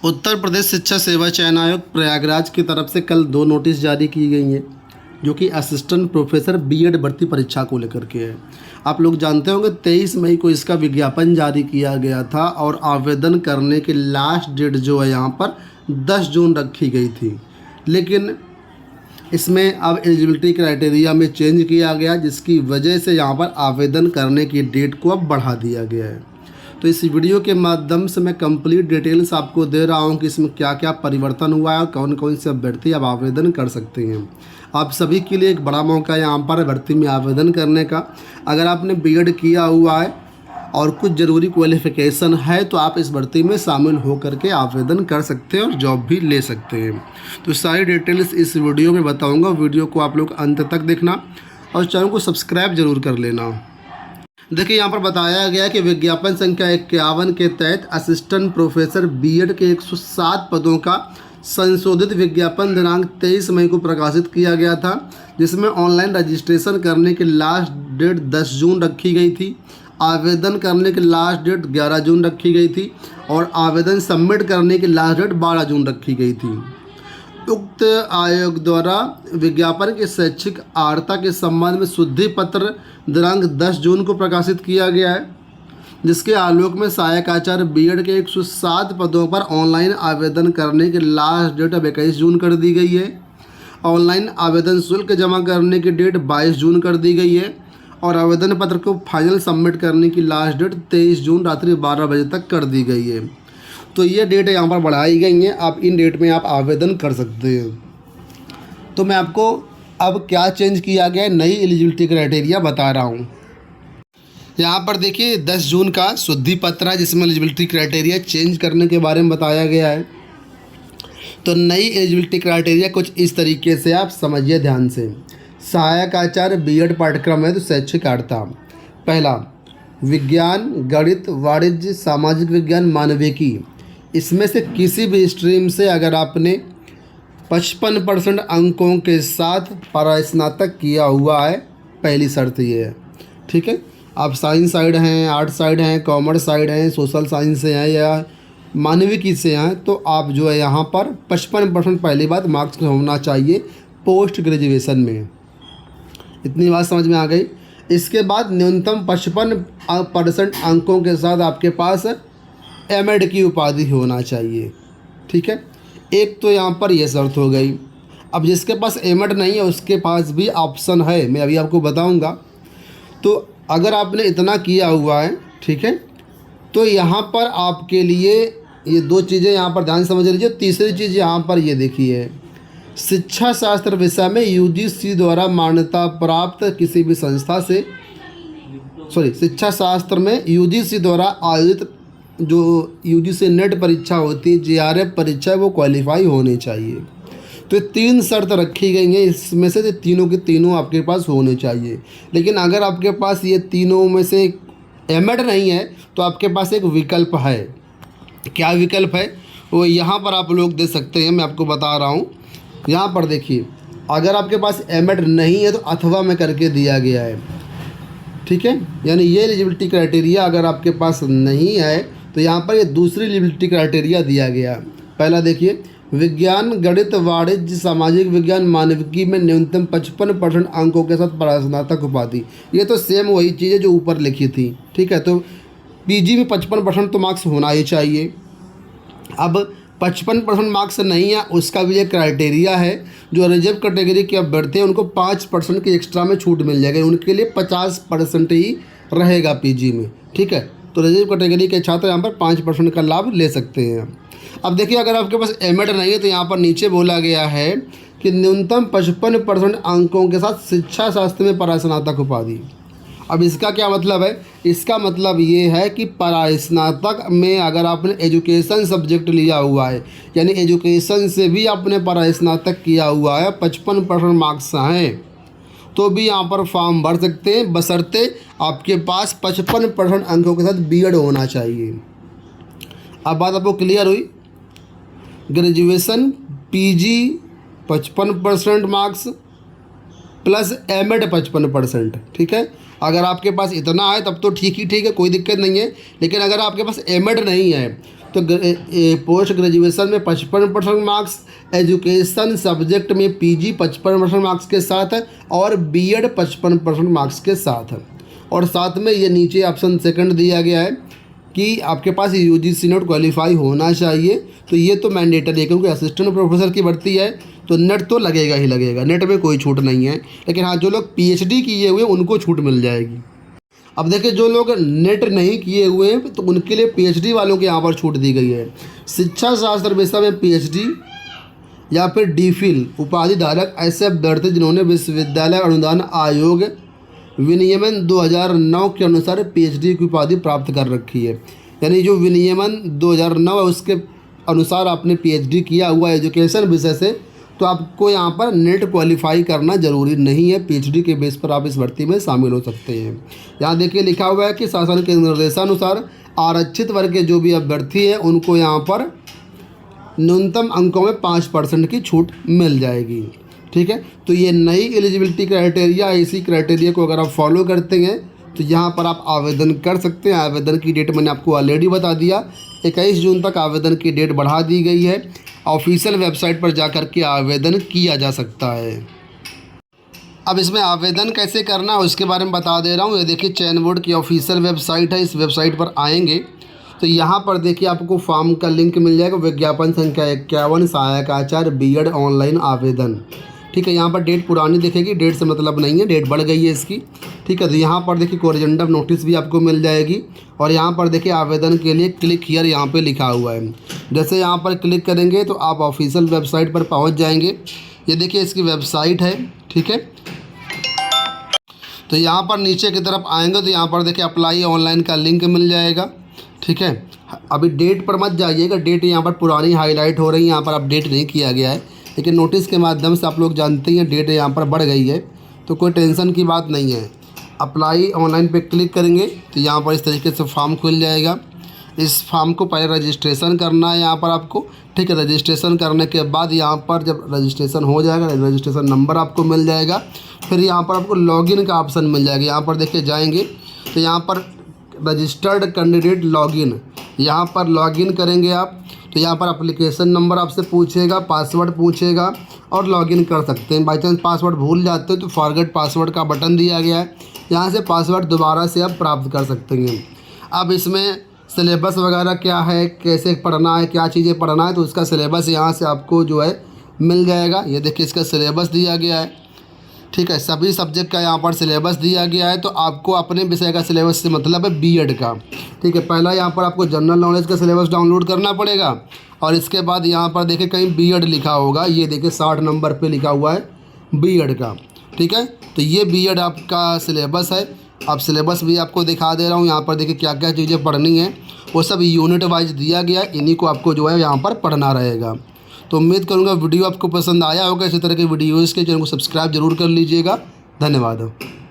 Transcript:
उत्तर प्रदेश शिक्षा सेवा चयन आयोग प्रयागराज की तरफ से कल 2 नोटिस जारी की गई हैं, जो कि असिस्टेंट प्रोफेसर बीएड भर्ती परीक्षा को लेकर के है। आप लोग जानते होंगे 23 मई को इसका विज्ञापन जारी किया गया था और आवेदन करने की लास्ट डेट जो है यहाँ पर 10 जून रखी गई थी। लेकिन इसमें अब एलिजिबिलिटी क्राइटेरिया में चेंज किया गया, जिसकी वजह से यहाँ पर आवेदन करने की डेट को अब बढ़ा दिया गया है। तो इस वीडियो के माध्यम से मैं कंप्लीट डिटेल्स आपको दे रहा हूँ कि इसमें क्या क्या परिवर्तन हुआ है और कौन कौन से अभ्यर्थी अब आवेदन कर सकते हैं। आप सभी के लिए एक बड़ा मौका है यहाँ पर भर्ती में आवेदन करने का। अगर आपने बीएड किया हुआ है और कुछ ज़रूरी क्वालिफ़िकेशन है तो आप इस भर्ती में शामिल हो करके आवेदन कर सकते हैं और जॉब भी ले सकते हैं। तो सारी डिटेल्स इस वीडियो में बताऊँगा। वीडियो को आप लोग अंत तक देखना और चैनल को सब्सक्राइब जरूर कर लेना। देखिए, यहाँ पर बताया गया कि विज्ञापन संख्या 51 के तहत असिस्टेंट प्रोफेसर बीएड के 107 पदों का संशोधित विज्ञापन दिनांक 23 मई को प्रकाशित किया गया था, जिसमें ऑनलाइन रजिस्ट्रेशन करने की लास्ट डेट 10 जून रखी गई थी। आवेदन करने की लास्ट डेट 11 जून रखी गई थी और आवेदन सबमिट करने की लास्ट डेट 12 जून रखी गई थी। उक्त आयोग द्वारा विज्ञापन की शैक्षिक अर्हता के संबंध में शुद्धि पत्र दिनांक 10 जून को प्रकाशित किया गया है, जिसके आलोक में सहायक आचार्य बीएड के 107 पदों पर ऑनलाइन आवेदन करने की लास्ट डेट अब 21 जून कर दी गई है। ऑनलाइन आवेदन शुल्क जमा करने की डेट 22 जून कर दी गई है और आवेदन पत्र को फाइनल सबमिट करने की लास्ट डेट 23 जून रात्रि 12 बजे तक कर दी गई है। तो ये डेट यहाँ पर बढ़ाई गई हैं। आप इन डेट में आप आवेदन कर सकते हैं। तो मैं आपको अब क्या चेंज किया गया है, नई एलिजिबिलिटी क्राइटेरिया बता रहा हूँ। यहाँ पर देखिए 10 जून का शुद्धि पत्र है, जिसमें एलिजिबिलिटी क्राइटेरिया चेंज करने के बारे में बताया गया है। तो नई एलिजिबिलिटी क्राइटेरिया कुछ इस तरीके से आप समझिए ध्यान से। सहायक आचार्य बीएड पाठ्यक्रम है तो शैक्षिक अर्हता, पहला विज्ञान, गणित, वाणिज्य, सामाजिक विज्ञान, मानविकी, इसमें से किसी भी स्ट्रीम से अगर आपने 55% अंकों के साथ परास्नातक किया हुआ है, पहली शर्त ये है। ठीक है, आप साइंस साइड हैं, आर्ट साइड हैं, कॉमर्स साइड हैं, सोशल साइंस से हैं या मानविकी से हैं, तो आप जो है यहाँ पर 55% पहली बात मार्क्स होना चाहिए पोस्ट ग्रेजुएशन में। इतनी बात समझ में आ गई। इसके बाद न्यूनतम 55% अंकों के साथ आपके पास एमएड की उपाधि होना चाहिए। ठीक है, एक तो यहाँ पर यह शर्त हो गई। अब जिसके पास एमएड नहीं है उसके पास भी ऑप्शन है, मैं अभी आपको बताऊंगा। तो अगर आपने इतना किया हुआ है, ठीक है, तो यहाँ पर आपके लिए ये 2 चीज़ें यहाँ पर ध्यान समझ लीजिए। तीसरी चीज़ यहाँ पर ये देखिए, शिक्षा शास्त्र विषय में यूजीसी द्वारा मान्यता प्राप्त किसी भी संस्था से शिक्षा शास्त्र में यूजीसी द्वारा आयोजित जो यूजीसी नेट परीक्षा होती है, जेआरएफ परीक्षा, वो क्वालिफाई होनी चाहिए। तो 3 शर्त रखी गई हैं, इसमें से तीनों के तीनों आपके पास होने चाहिए। लेकिन अगर आपके पास ये तीनों में से एमएड नहीं है तो आपके पास एक विकल्प है। क्या विकल्प है वो यहाँ पर आप लोग दे सकते हैं, मैं आपको बता रहा हूँ। यहाँ पर देखिए, अगर आपके पास एमएड नहीं है तो अथवा में करके दिया गया है। ठीक है, यानी ये एलिजिबिलिटी क्राइटेरिया अगर आपके पास नहीं है तो यहाँ पर ये दूसरी एलिजिबिलिटी क्राइटेरिया दिया गया। पहला देखिए, विज्ञान, गणित, वाणिज्य, सामाजिक विज्ञान, मानविकी में न्यूनतम 55% अंकों के साथ परास्नातक उपाधि। ये तो सेम वही चीज़ है जो ऊपर लिखी थी। ठीक है, तो पीजी में 55% तो मार्क्स होना ही चाहिए। अब 55% मार्क्स नहीं है, उसका भी एक क्राइटेरिया है। जो रिजर्व कैटेगरी के अभ्यर्थी हैं उनको 5% की एक्स्ट्रा में छूट मिल जाएगी, उनके लिए 50% ही रहेगा पीजी में। ठीक है, तो रिजर्व कैटेगरी के छात्र यहाँ पर 5% का लाभ ले सकते हैं। अब देखिए, अगर आपके पास एमएड नहीं है तो यहाँ पर नीचे बोला गया है कि न्यूनतम 55% अंकों के साथ शिक्षा शास्त्र में परास्नातक उपाधि। अब इसका क्या मतलब है? इसका मतलब ये है कि परास्नातक में अगर आपने एजुकेशन सब्जेक्ट लिया हुआ है, यानी एजुकेशन से भी आपने परास्नातक किया हुआ है, 55% मार्क्स हैं, तो भी यहाँ पर फॉर्म भर सकते हैं, बशर्ते आपके पास 55% अंकों के साथ बीएड होना चाहिए। अब बात आपको क्लियर हुई। Graduation, PG 55% marks plus MEd 55%। ठीक है, अगर आपके पास इतना है तब तो ठीक है, कोई दिक्कत नहीं है। लेकिन अगर आपके पास एमएड नहीं है तो पोस्ट ग्रेजुएशन में 55% मार्क्स, एजुकेशन सब्जेक्ट में पीजी 55% मार्क्स के साथ है और बीएड 55% मार्क्स के साथ है। और साथ में ये नीचे ऑप्शन सेकंड दिया गया है कि आपके पास यूजीसी नेट क्वालिफाई होना चाहिए। तो ये तो मैंडेटरी है, क्योंकि असिस्टेंट प्रोफेसर की भर्ती है तो नेट तो लगेगा ही लगेगा, नेट में कोई छूट नहीं है। लेकिन हाँ, जो लोग पीएचडी किए हुए उनको छूट मिल जाएगी। अब देखिए, जो लोग नेट नहीं किए हुए हैं तो उनके लिए पीएचडी वालों के यहाँ पर छूट दी गई है। शिक्षा शास्त्र विषय में पीएचडी या फिर डीफिल उपाधि धारक ऐसे अभ्यर्थी जिन्होंने विश्वविद्यालय अनुदान आयोग विनियमन 2009 के अनुसार पीएचडी की उपाधि प्राप्त कर रखी है। यानी जो विनियमन 2009 है उसके अनुसार आपने पीएचडी किया हुआ एजुकेशन विषय से, तो आपको यहाँ पर नेट क्वालिफाई करना ज़रूरी नहीं है। पीएचडी के बेस पर आप इस भर्ती में शामिल हो सकते हैं। यहाँ देखिए लिखा हुआ है कि शासन के निर्देशानुसार आरक्षित वर्ग के जो भी अभ्यर्थी हैं उनको यहाँ पर न्यूनतम अंकों में 5% की छूट मिल जाएगी। ठीक है, तो ये नई एलिजिबिलिटी क्राइटेरिया, इसी क्राइटेरिया को अगर आप फॉलो करते हैं तो यहाँ पर आप आवेदन कर सकते हैं। आवेदन की डेट मैंने आपको ऑलरेडी बता दिया, 21 जून तक आवेदन की डेट बढ़ा दी गई है। ऑफिशियल वेबसाइट पर जाकर के आवेदन किया जा सकता है। अब इसमें आवेदन कैसे करना है उसके बारे में बता दे रहा हूँ। ये देखिए, चयन बोर्ड की ऑफिशियल वेबसाइट है। इस वेबसाइट पर आएंगे तो यहाँ पर देखिए आपको फॉर्म का लिंक मिल जाएगा। विज्ञापन संख्या 51, सहायक आचार्य बीएड ऑनलाइन आवेदन। ठीक है, यहाँ पर डेट पुरानी दिखेगी, डेट से मतलब नहीं है, डेट बढ़ गई है इसकी। ठीक है, तो यहाँ पर देखिए कोरिजेंडर नोटिस भी आपको मिल जाएगी। और यहाँ पर देखिए आवेदन के लिए क्लिक हियर यहाँ पे लिखा हुआ है। जैसे यहाँ पर क्लिक करेंगे तो आप ऑफिशियल वेबसाइट पर पहुँच जाएंगे। ये देखिए इसकी वेबसाइट है। ठीक है, तो यहाँ पर नीचे की तरफ आएंगे तो यहाँ पर देखिए अप्लाई ऑनलाइन का लिंक मिल जाएगा। ठीक है, अभी डेट पर मत जाइएगा, डेट यहाँ पर पुरानी हाईलाइट हो रही है, यहाँ पर अपडेट नहीं किया गया है। लेकिन नोटिस के माध्यम से आप लोग जानते हैं डेट यहाँ पर बढ़ गई है, तो कोई टेंशन की बात नहीं है। अप्लाई ऑनलाइन पे क्लिक करेंगे तो यहाँ पर इस तरीके से फॉर्म खुल जाएगा। इस फॉर्म को पहले रजिस्ट्रेशन करना है यहाँ पर आपको। ठीक है, रजिस्ट्रेशन करने के बाद यहाँ पर जब रजिस्ट्रेशन हो जाएगा, रजिस्ट्रेशन नंबर आपको मिल जाएगा। फिर यहाँ पर आपको लॉगिन का ऑप्शन मिल जाएगा। यहाँ पर देखिए जाएंगे तो यहाँ पर रजिस्टर्ड कैंडिडेट लॉगिन, यहाँ पर लॉगिन करेंगे आप तो यहाँ पर एप्लीकेशन नंबर आपसे पूछेगा, पासवर्ड पूछेगा और लॉगिन कर सकते हैं। बाई चांस पासवर्ड भूल जाते हो तो फॉरगेट पासवर्ड का बटन दिया गया है, यहाँ से पासवर्ड दोबारा से आप प्राप्त कर सकते हैं। अब इसमें सिलेबस वगैरह क्या है, कैसे पढ़ना है, क्या चीज़ें पढ़ना है, तो उसका सिलेबस यहाँ से आपको जो है मिल जाएगा। ये देखिए इसका सिलेबस दिया गया है। ठीक है, सभी सब्जेक्ट का यहाँ पर सिलेबस दिया गया है। तो आपको अपने विषय का सिलेबस से मतलब है बीएड का। ठीक है, पहला यहाँ पर आपको जनरल नॉलेज का सिलेबस डाउनलोड करना पड़ेगा और इसके बाद यहाँ पर देखिए कहीं बीएड लिखा होगा। ये देखिए 60 नंबर पे लिखा हुआ है बीएड का। ठीक है, तो ये बीएड आपका सिलेबस है। अब सिलेबस भी आपको दिखा दे रहा हूँ। यहाँ पर देखिए क्या क्या चीज़ें पढ़नी है, वो सब यूनिट वाइज दिया गया, इन्हीं को आपको जो है यहाँ पर पढ़ना रहेगा। तो उम्मीद करूँगा वीडियो आपको पसंद आया होगा। इसी तरह के वीडियोज़ के चैनल को सब्सक्राइब जरूर कर लीजिएगा। धन्यवाद।